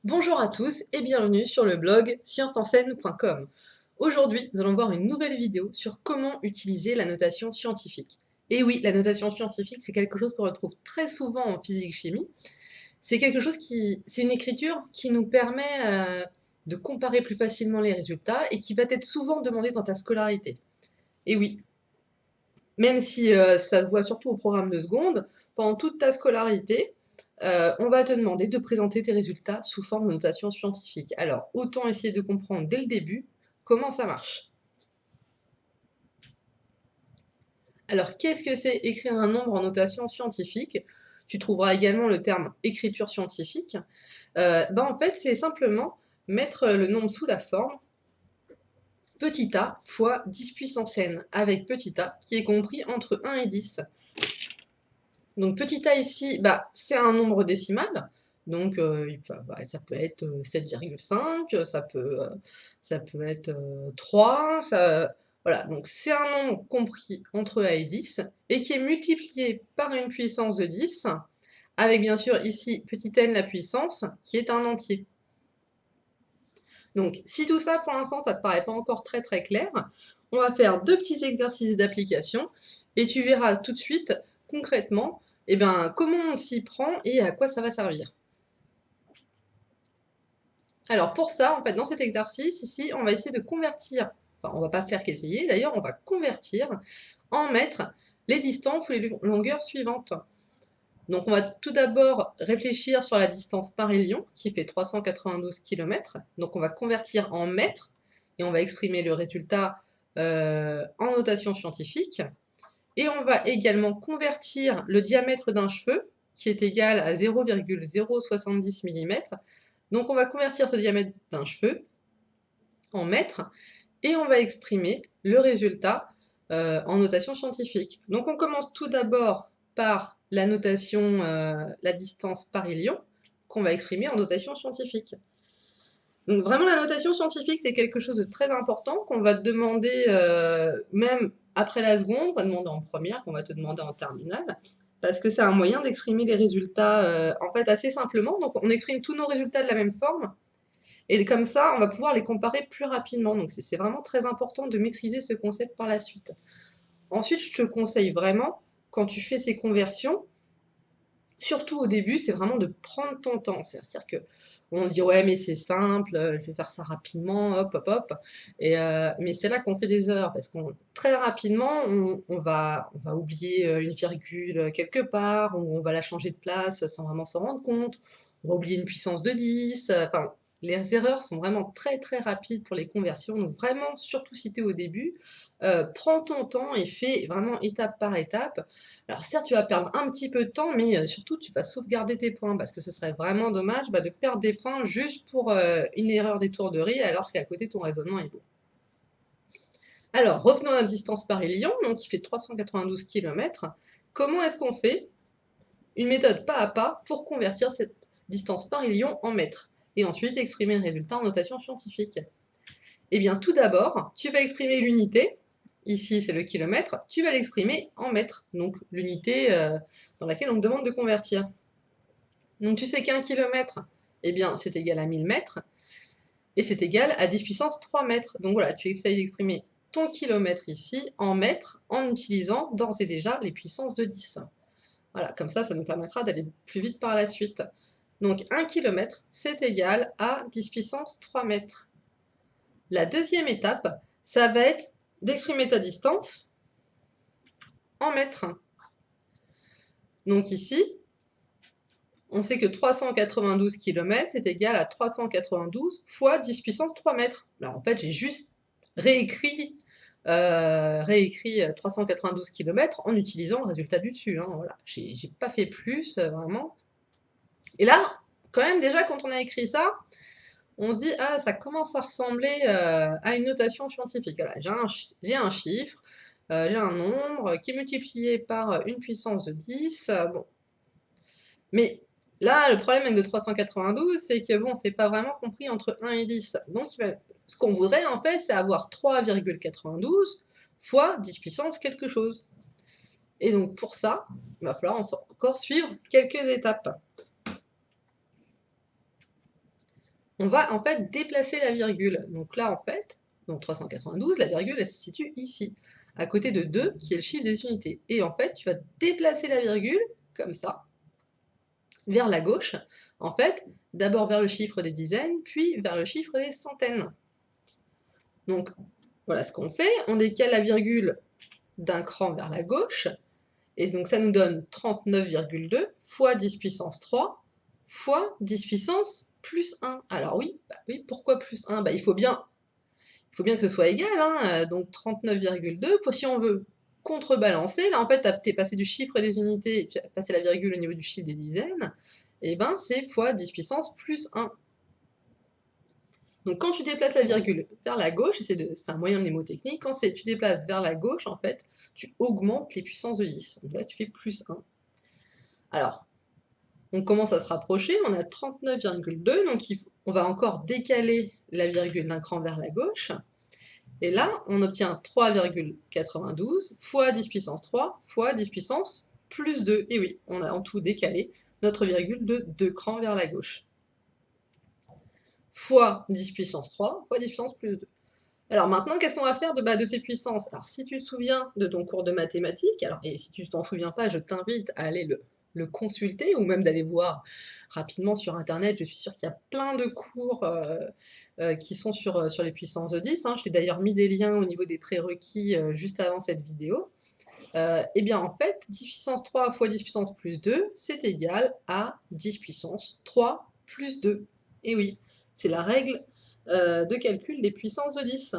Bonjour à tous et bienvenue sur le blog scienceenseignes.com. Aujourd'hui, nous allons voir une nouvelle vidéo sur comment utiliser la notation scientifique. Et oui, la notation scientifique, c'est quelque chose qu'on retrouve très souvent en physique-chimie. C'est une écriture qui nous permet de comparer plus facilement les résultats et qui va être souvent demandée dans ta scolarité. Et oui, même si ça se voit surtout au programme de seconde, pendant toute ta scolarité, on va te demander de présenter tes résultats sous forme de notation scientifique. Alors, autant essayer de comprendre dès le début comment ça marche. Alors, qu'est-ce que c'est écrire un nombre en notation scientifique? Tu trouveras également le terme écriture scientifique. En fait, c'est simplement mettre le nombre sous la forme petit a fois 10 puissance n, avec petit a qui est compris entre 1 et 10. Donc petit a ici, c'est un nombre décimal, donc ça peut être 7,5, ça peut être 3, voilà, donc c'est un nombre compris entre a et 10, et qui est multiplié par une puissance de 10, avec bien sûr ici petit n la puissance, qui est un entier. Donc si tout ça pour l'instant ça te paraît pas encore très très clair, on va faire deux petits exercices d'application, et tu verras tout de suite concrètement comment on s'y prend et à quoi ça va servir. Alors pour ça, en fait, dans cet exercice, ici, on va essayer de convertir, enfin on va pas faire qu'essayer, d'ailleurs, on va convertir en mètres les distances ou les longueurs suivantes. Donc on va tout d'abord réfléchir sur la distance Paris-Lyon, qui fait 392 km. Donc on va convertir en mètres, et on va exprimer le résultat en notation scientifique. Et on va également convertir le diamètre d'un cheveu, qui est égal à 0,070 mm. Donc on va convertir ce diamètre d'un cheveu en mètres, et on va exprimer le résultat en notation scientifique. Donc on commence tout d'abord par la notation, la distance Paris-Lyon, qu'on va exprimer en notation scientifique. Donc vraiment la notation scientifique, c'est quelque chose de très important qu'on va te demander même après la seconde, on va demander en première, qu'on va te demander en terminale, parce que c'est un moyen d'exprimer les résultats en fait assez simplement. Donc on exprime tous nos résultats de la même forme, et comme ça on va pouvoir les comparer plus rapidement. Donc c'est vraiment très important de maîtriser ce concept par la suite. Ensuite, je te conseille vraiment, quand tu fais ces conversions, surtout au début, c'est vraiment de prendre ton temps. C'est-à-dire que on dit ouais mais c'est simple, je vais faire ça rapidement, hop hop hop. Mais c'est là qu'on fait des erreurs parce qu'on très rapidement on va oublier une virgule quelque part, ou on va la changer de place sans vraiment s'en rendre compte. On va oublier une puissance de 10. Enfin, les erreurs sont vraiment très très rapides pour les conversions. Donc vraiment, surtout si tu es au début, prends ton temps et fais vraiment étape par étape. Alors certes, tu vas perdre un petit peu de temps, mais surtout tu vas sauvegarder tes points, parce que ce serait vraiment dommage de perdre des points juste pour une erreur d'étourderie, alors qu'à côté ton raisonnement est beau. Alors revenons à la distance Paris-Lyon, donc qui fait 392 km. Comment est-ce qu'on fait une méthode pas à pas pour convertir cette distance Paris-Lyon en mètres, et ensuite exprimer le résultat en notation scientifique? Eh bien tout d'abord, tu vas exprimer l'unité. Ici, c'est le kilomètre, tu vas l'exprimer en mètres, donc l'unité dans laquelle on te demande de convertir. Donc tu sais qu'un kilomètre, eh bien, c'est égal à 1000 mètres, et c'est égal à 10 puissance 3 mètres. Donc voilà, tu essayes d'exprimer ton kilomètre ici en mètres, en utilisant d'ores et déjà les puissances de 10. Voilà, comme ça nous permettra d'aller plus vite par la suite. Donc 1 kilomètre, c'est égal à 10 puissance 3 mètres. La deuxième étape, ça va être d'exprimer ta distance en mètres. Donc ici, on sait que 392 km c'est égal à 392 fois 10 puissance 3 mètres. Alors en fait, j'ai juste réécrit 392 km en utilisant le résultat du dessus. Hein, voilà. J'ai pas fait plus, vraiment. Et là, quand même, déjà, quand on a écrit ça, on se dit, ah, ça commence à ressembler à une notation scientifique. Voilà, j'ai un chiffre, j'ai un nombre qui est multiplié par une puissance de 10. Bon. Mais là, le problème avec le 392, c'est que bon, c'est pas vraiment compris entre 1 et 10. Donc, ce qu'on voudrait, en fait, c'est avoir 3,92 fois 10 puissance quelque chose. Et donc, pour ça, il va falloir encore suivre quelques étapes. on va en fait déplacer la virgule. Donc là, en fait, donc 392, la virgule, elle se situe ici, à côté de 2, qui est le chiffre des unités. Et en fait, tu vas déplacer la virgule, comme ça, vers la gauche, en fait, d'abord vers le chiffre des dizaines, puis vers le chiffre des centaines. Donc, voilà ce qu'on fait, on décale la virgule d'un cran vers la gauche, et donc ça nous donne 39,2 fois 10 puissance 3 fois 10 puissance plus 1. Alors oui, oui, pourquoi plus 1? Il faut bien que ce soit égal, hein, donc 39,2, si on veut contrebalancer, là en fait t'es passé du chiffre des unités, et tu as passé la virgule au niveau du chiffre des dizaines, et ben c'est fois 10 puissance plus 1. Donc quand tu déplaces la virgule vers la gauche, c'est un moyen mnémotechnique, quand tu déplaces vers la gauche, en fait, tu augmentes les puissances de 10. Donc là, tu fais plus 1. Alors, on commence à se rapprocher, on a 39,2, donc on va encore décaler la virgule d'un cran vers la gauche. Et là, on obtient 3,92 fois 10 puissance 3 fois 10 puissance plus 2. Et oui, on a en tout décalé notre virgule de 2 crans vers la gauche. Fois 10 puissance 3 fois 10 puissance plus 2. Alors maintenant, qu'est-ce qu'on va faire de ces puissances? Alors si tu te souviens de ton cours de mathématiques, et si tu ne t'en souviens pas, je t'invite à aller le consulter, ou même d'aller voir rapidement sur internet. Je suis sûre qu'il y a plein de cours qui sont sur les puissances de 10, hein. Je t'ai d'ailleurs mis des liens au niveau des prérequis juste avant cette vidéo. Eh bien en fait, 10 puissance 3 fois 10 puissance plus 2, c'est égal à 10 puissance 3 plus 2. Et oui, c'est la règle de calcul des puissances de 10.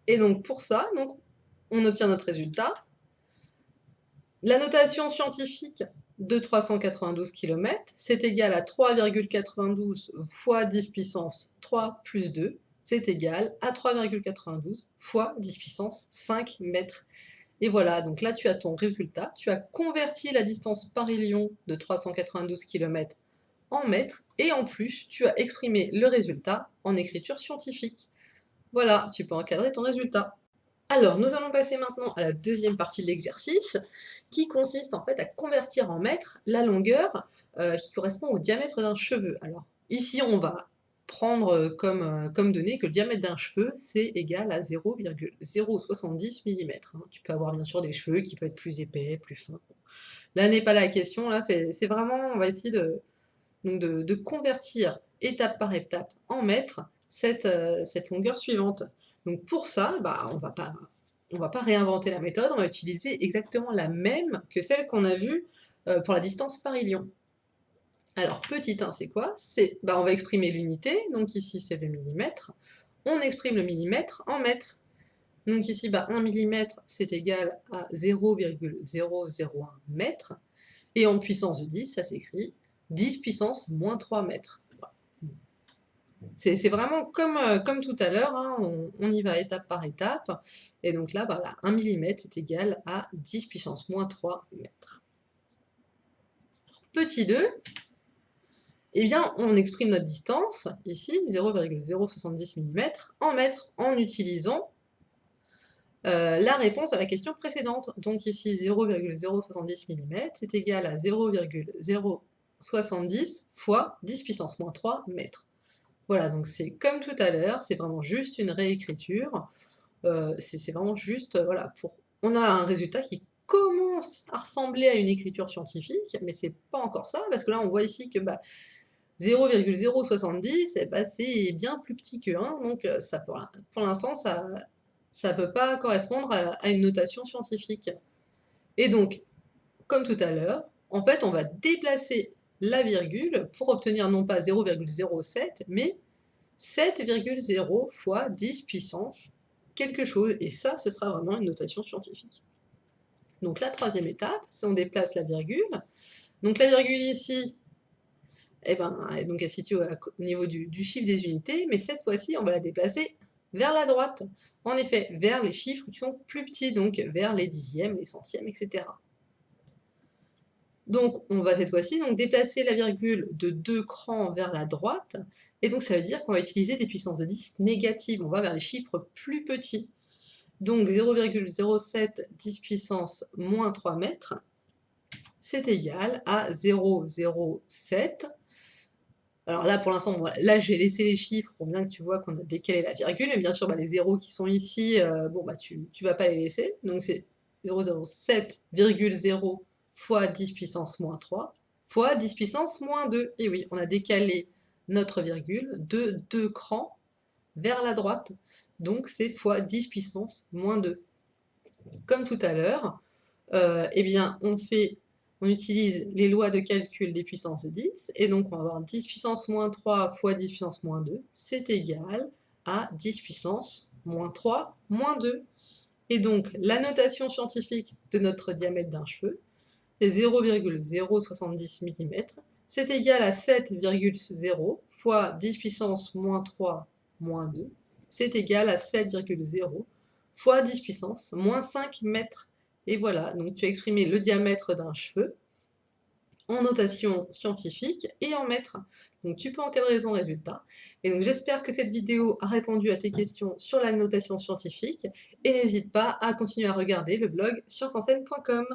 Et donc pour ça, on obtient notre résultat. La notation scientifique de 392 km, c'est égal à 3,92 fois 10 puissance 3 plus 2, c'est égal à 3,92 fois 10 puissance 5 mètres. Et voilà, donc là tu as ton résultat, tu as converti la distance Paris-Lyon de 392 km en mètres, et en plus tu as exprimé le résultat en écriture scientifique. Voilà, tu peux encadrer ton résultat. Alors, nous allons passer maintenant à la deuxième partie de l'exercice, qui consiste en fait à convertir en mètres la longueur qui correspond au diamètre d'un cheveu. Alors, ici, on va prendre comme donnée que le diamètre d'un cheveu, c'est égal à 0,070 mm. Tu peux avoir bien sûr des cheveux qui peuvent être plus épais, plus fins. Là n'est pas la question, là c'est vraiment, on va essayer de convertir étape par étape en mètres cette longueur suivante. Donc pour ça, on va pas réinventer la méthode, on va utiliser exactement la même que celle qu'on a vue pour la distance Paris-Lyon. Alors petit 1, c'est quoi? On va exprimer l'unité, donc ici c'est le millimètre. On exprime le millimètre en mètres. Donc ici, 1 mm, c'est égal à 0,001 mètres. Et en puissance de 10, ça s'écrit 10 puissance moins 3 mètres. C'est vraiment comme tout à l'heure, hein, on y va étape par étape. Et donc là, 1 mm est égal à 10 puissance moins 3 mètres. Petit 2, eh bien, on exprime notre distance, ici, 0,070 mm, en mètres, en utilisant la réponse à la question précédente. Donc ici, 0,070 mm est égal à 0,070 fois 10 puissance moins 3 mètres. Voilà, donc c'est comme tout à l'heure, c'est vraiment juste une réécriture. C'est vraiment juste, voilà, on a un résultat qui commence à ressembler à une écriture scientifique, mais c'est pas encore ça, parce que là, on voit ici que 0,070, c'est bien plus petit que 1, donc ça, pour l'instant, ça ne peut pas correspondre à une notation scientifique. Et donc, comme tout à l'heure, en fait, on va déplacer la virgule pour obtenir non pas 0,07, mais 7,0 fois 10 puissance quelque chose. Et ça, ce sera vraiment une notation scientifique. Donc la troisième étape, c'est on déplace la virgule. Donc la virgule ici, donc elle se situe au niveau du chiffre des unités, mais cette fois-ci, on va la déplacer vers la droite. En effet, vers les chiffres qui sont plus petits, donc vers les dixièmes, les centièmes, etc. Donc on va cette fois-ci déplacer la virgule de 2 crans vers la droite, et donc ça veut dire qu'on va utiliser des puissances de 10 négatives, on va vers les chiffres plus petits. Donc 0,07 10 puissance moins 3 mètres, c'est égal à 0,07 Alors là, pour l'instant, bon, là, j'ai laissé les chiffres pour bien que tu vois qu'on a décalé la virgule, mais bien sûr, bah, les zéros qui sont ici, bon, bah, tu vas pas les laisser. Donc c'est 0,07,0 fois 10 puissance moins 3 fois 10 puissance moins 2. Et oui, on a décalé notre virgule de 2 crans vers la droite. Donc c'est fois 10 puissance moins 2. Comme tout à l'heure, eh bien, on utilise les lois de calcul des puissances 10, et donc on va avoir 10 puissance moins 3 fois 10 puissance moins 2, c'est égal à 10 puissance moins 3 moins 2. Et donc, la notation scientifique de notre diamètre d'un cheveu est 0,070 mm, c'est égal à 7,0 fois 10 puissance moins 3 moins 2, c'est égal à 7,0 fois 10 puissance moins 5 mètres. Et voilà, donc tu as exprimé le diamètre d'un cheveu en notation scientifique et en mètres. Donc tu peux encadrer ton résultat. Et donc j'espère que cette vidéo a répondu à tes questions sur la notation scientifique. Et n'hésite pas à continuer à regarder le blog scienceenseignes.com.